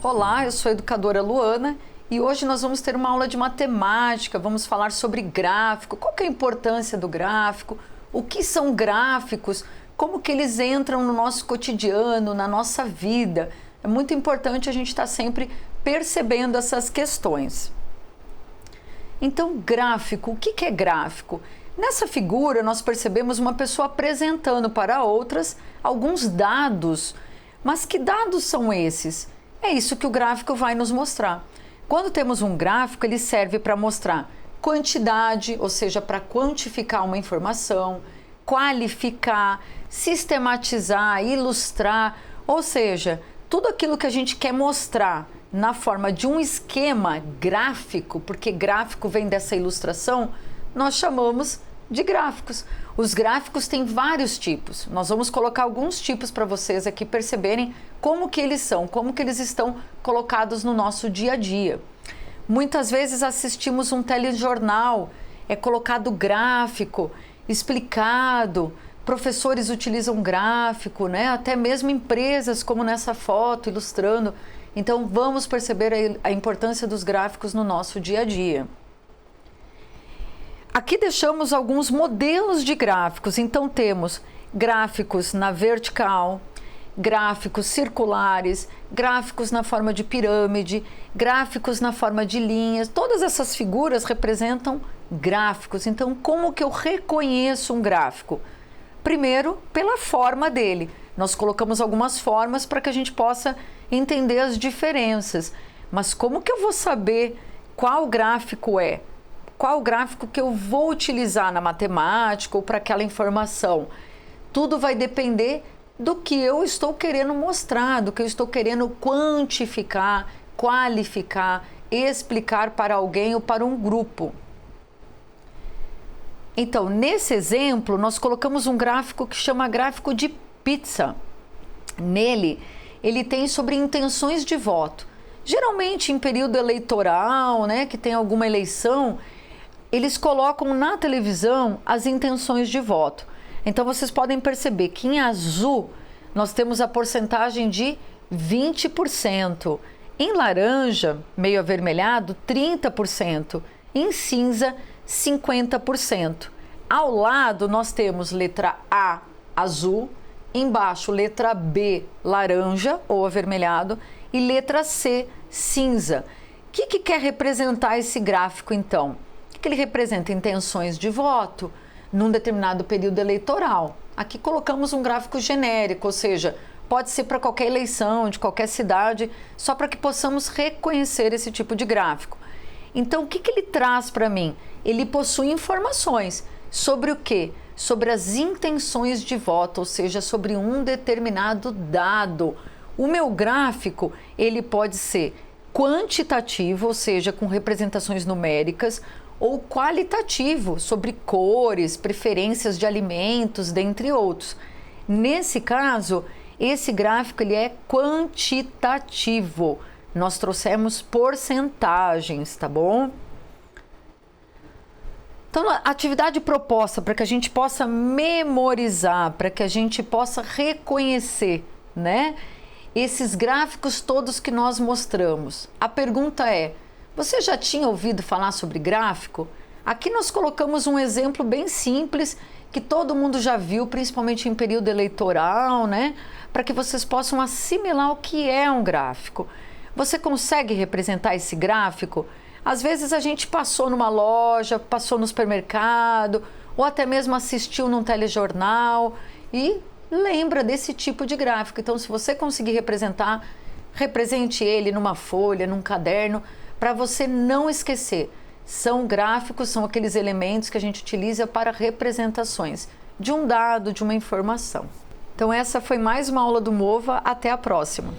Olá, eu sou a educadora Luana e hoje nós vamos ter uma aula de matemática, vamos falar sobre gráfico, qual que é a importância do gráfico, o que são gráficos, como que eles entram no nosso cotidiano, na nossa vida. É muito importante a gente estar sempre percebendo essas questões. Então, gráfico, o que é gráfico? Nessa figura nós percebemos uma pessoa apresentando para outras alguns dados, mas que dados são esses? É isso que o gráfico vai nos mostrar. Quando temos um gráfico, ele serve para mostrar quantidade, ou seja, para quantificar uma informação, qualificar, sistematizar, ilustrar, ou seja, tudo aquilo que a gente quer mostrar na forma de um esquema gráfico, porque gráfico vem dessa ilustração, nós chamamos de gráficos. Os gráficos têm vários tipos. Nós vamos colocar alguns tipos para vocês aqui perceberem como que eles são, como que eles estão colocados no nosso dia a dia. Muitas vezes assistimos um telejornal, é colocado gráfico, explicado, professores utilizam gráfico, né? Até mesmo empresas como nessa foto, ilustrando. Então vamos perceber a importância dos gráficos no nosso dia a dia. Aqui deixamos alguns modelos de gráficos, então temos gráficos na vertical, gráficos circulares, gráficos na forma de pirâmide, gráficos na forma de linhas, todas essas figuras representam gráficos. Então, como que eu reconheço um gráfico? Primeiro, pela forma dele. Nós colocamos algumas formas para que a gente possa entender as diferenças. Mas como que eu vou saber qual gráfico é? Qual gráfico que eu vou utilizar na matemática ou para aquela informação? Tudo vai depender do que eu estou querendo mostrar, do que eu estou querendo quantificar, qualificar, explicar para alguém ou para um grupo. Então, nesse exemplo, nós colocamos um gráfico que chama gráfico de pizza. Nele, ele tem sobre intenções de voto. Geralmente, em período eleitoral, né, que tem alguma eleição, eles colocam na televisão as intenções de voto. Então, vocês podem perceber que em azul nós temos a porcentagem de 20%. Em laranja, meio avermelhado, 30%. Em cinza, 50%. Ao lado, nós temos letra A, azul. Embaixo, letra B, laranja ou avermelhado. E letra C, cinza. O que quer representar esse gráfico, então? Que ele representa intenções de voto num determinado período eleitoral. Aqui colocamos um gráfico genérico, ou seja, pode ser para qualquer eleição, de qualquer cidade, só para que possamos reconhecer esse tipo de gráfico. Então, o que ele traz para mim? Ele possui informações sobre o quê? Sobre as intenções de voto, ou seja, sobre um determinado dado. O meu gráfico, ele pode ser quantitativo, ou seja, com representações numéricas, ou qualitativo, sobre cores, preferências de alimentos, dentre outros. Nesse caso, esse gráfico ele é quantitativo. Nós trouxemos porcentagens, tá bom? Então, a atividade proposta para que a gente possa memorizar, para que a gente possa reconhecer, né, esses gráficos todos que nós mostramos. A pergunta é: você já tinha ouvido falar sobre gráfico? Aqui nós colocamos um exemplo bem simples que todo mundo já viu, principalmente em período eleitoral, né? Para que vocês possam assimilar o que é um gráfico. Você consegue representar esse gráfico? Às vezes a gente passou numa loja, passou no supermercado, ou até mesmo assistiu num telejornal e lembra desse tipo de gráfico. Então, se você conseguir representar, represente ele numa folha, num caderno, para você não esquecer. São gráficos, são aqueles elementos que a gente utiliza para representações de um dado, de uma informação. Então essa foi mais uma aula do MOVA, até a próxima!